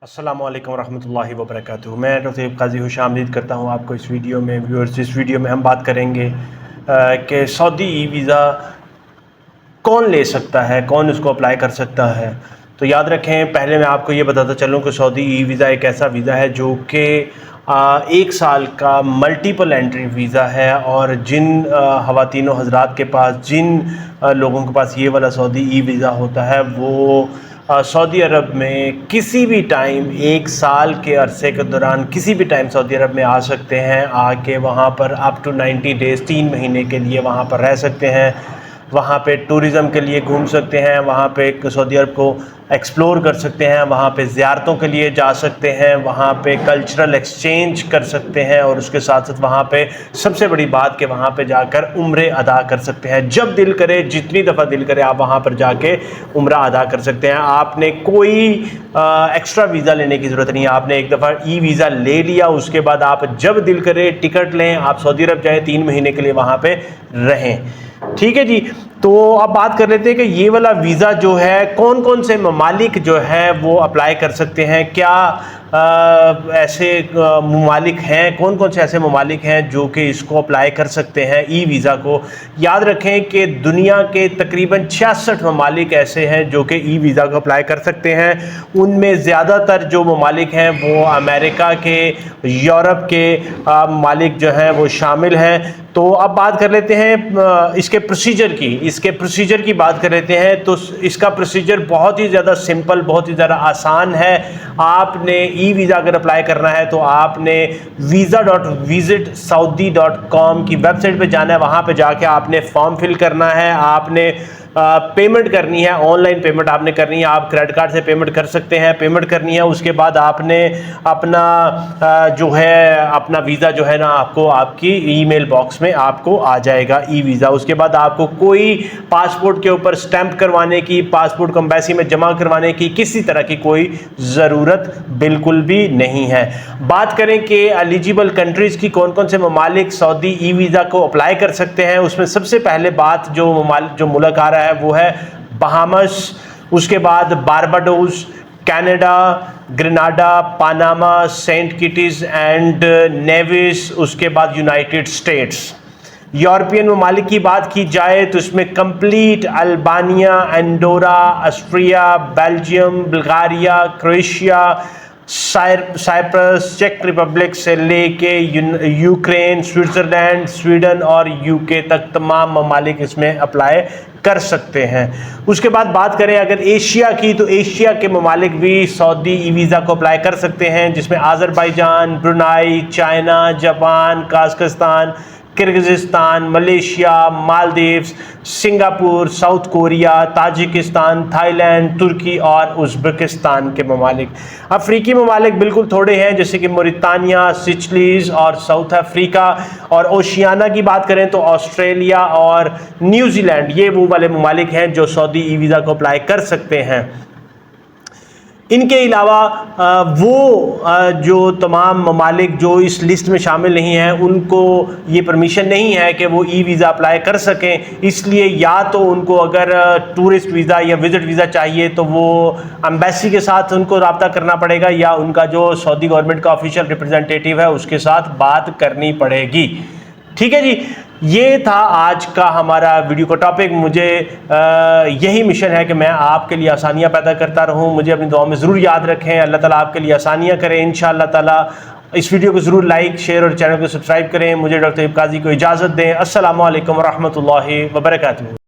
अस्सलामु अलैकुम रहमतुल्लाहि व बरकातुहू। मैं डॉक्टर काजी खुशामदीद करता हूँ आपको इस वीडियो में। व्यूअर्स, इस वीडियो में हम बात करेंगे कि सऊदी वीज़ा कौन ले सकता है, कौन इसको अप्लाई कर सकता है। तो याद रखें, पहले मैं आपको ये बताता चलूँ कि सऊदी वीज़ा एक ऐसा वीज़ा है जो कि 1 साल का मल्टीपल एंट्री वीज़ा है, और जिन ख़वातीनो हज़रात के पास, जिन लोगों के पास ये वाला सऊदी वीज़ा होता है, वो सऊदी अरब में किसी भी टाइम 1 साल के अरसे के दौरान किसी भी टाइम सऊदी अरब में आ सकते हैं। आके वहाँ पर अप टू 90 डेज़ 3 महीने के लिए वहाँ पर रह सकते हैं, वहाँ पे टूरिज़म के लिए घूम सकते हैं, वहाँ पे सऊदी अरब को एक्सप्लोर कर सकते हैं, वहाँ पे ज़ियारतों के लिए जा सकते हैं, वहाँ पे कल्चरल एक्सचेंज कर सकते हैं, और उसके साथ साथ वहाँ पे सबसे बड़ी बात कि वहाँ पे जाकर उम्रे अदा कर सकते हैं। जब दिल करे, जितनी दफ़ा दिल करे, आप वहाँ पर जाके उम्रा अदा कर सकते हैं। आपने कोई एक्स्ट्रा वीज़ा लेने की ज़रूरत नहीं है। आपने एक दफ़ा वीज़ा ले लिया, उसके बाद आप जब दिल करे टिकट लें, आप सऊदी अरब जाएँ, 3 महीने के लिए वहाँ पर रहें। ठीक है जी। तो अब बात कर लेते हैं कि ये वाला वीज़ा जो है कौन कौन से ममालिक जो है वो अप्लाई कर सकते हैं। क्या ऐसे ममालिक हैं, कौन कौन से ऐसे ममालिक हैं जो कि इसको अप्लाई कर सकते हैं वीज़ा को। याद रखें कि दुनिया के तकरीबन 66 ममालिक ऐसे हैं जो कि वीज़ा को अप्लाई कर सकते हैं। उनमें ज़्यादातर जो ममालिक हैं वो अमेरिका के, यूरोप के ममालिक जो हैं वो शामिल हैं। तो अब बात कर लेते हैं इसके प्रोसीजर की बात कर लेते हैं। तो इसका प्रोसीजर बहुत ही ज़्यादा सिंपल, बहुत ही ज़्यादा आसान है। आपने वीज़ा अगर अप्लाई करना है तो आपने visa.visitsaudi.com की वेबसाइट पे जाना है। वहाँ पे जाके आपने फॉर्म फिल करना है, आपने पेमेंट करनी है, ऑनलाइन पेमेंट आपने करनी है। आप क्रेडिट कार्ड से पेमेंट कर सकते हैं, पेमेंट करनी है। उसके बाद आपने अपना जो है अपना वीज़ा जो है ना, आपको आपकी ईमेल बॉक्स में आपको आ जाएगा वीज़ा। उसके बाद आपको कोई पासपोर्ट के ऊपर स्टैंप करवाने की, पासपोर्ट को एम्बेसी में जमा करवाने की किसी तरह की कोई ज़रूरत बिल्कुल भी नहीं है। बात करें कि एलिजिबल कंट्रीज़ की, कौन कौन से ममालिक सऊदी वीज़ा को अप्लाई कर सकते हैं, उसमें सबसे पहले बात जो मुल्क आ रहा है वो है बहामस, उसके बाद Barbados, Canada, Grenada, Panama, Saint Kitts and Nevis, उसके बाद यूनाइटेड स्टेट्स। यूरोपियन ममालिक की बात की जाए तो इसमें complete Albania, Andorra, Austria, Belgium, Bulgaria, Croatia, Cyprus, चेक रिपब्लिक से लेके यूक्रेन, स्विट्ज़रलैंड, स्वीडन और यूके तक तमाम ममालिक इसमें अप्लाई कर सकते हैं। उसके बाद बात करें अगर एशिया की, तो एशिया के ममालिक भी सऊदी वीज़ा को अप्लाई कर सकते हैं, जिसमें Azerbaijan, Brunei, China, Japan, Kazakhstan, Kyrgyzstan, Malaysia, Maldives, Singapore, South Korea, Tajikistan, Thailand, तुर्की और उज़्बेकिस्तान के ममालिक। अफ्रीकी ममालिक बिल्कुल थोड़े हैं, जैसे कि मोरितानिया, सिचलीज़ और साउथ अफ्रीका। और ओशियाना की बात करें तो ऑस्ट्रेलिया और न्यूजीलैंड, ये वो वाले ममालिक हैं जो सऊदी वीज़ा को अप्लाई कर सकते हैं। इनके अलावा जो तमाम ममालिक जो इस लिस्ट में शामिल नहीं हैं, उनको ये परमिशन नहीं है कि वो वीज़ा अप्लाई कर सकें। इसलिए या तो उनको अगर टूरिस्ट वीज़ा या विज़िट वीज़ा चाहिए तो वो एम्बेसी के साथ उनको रब्ता करना पड़ेगा, या उनका जो सऊदी गवर्नमेंट का ऑफिशियल रिप्रेजेंटेटिव है उसके साथ बात करनी पड़ेगी। ठीक है जी। ये था आज का हमारा वीडियो का टॉपिक। मुझे यही मिशन है कि मैं आपके लिए आसानियाँ पैदा करता रहूँ। मुझे अपनी दुआ में ज़रूर याद रखें। अल्लाह ताला आपके लिए आसानियाँ करें इंशाअल्लाह ताला। इस वीडियो को ज़रूर लाइक, शेयर और चैनल को सब्सक्राइब करें। मुझे डॉक्टर काजी को इजाज़त दें। अस्सलामु अलैकुम रहमतुल्लाहि व बरकातुहू।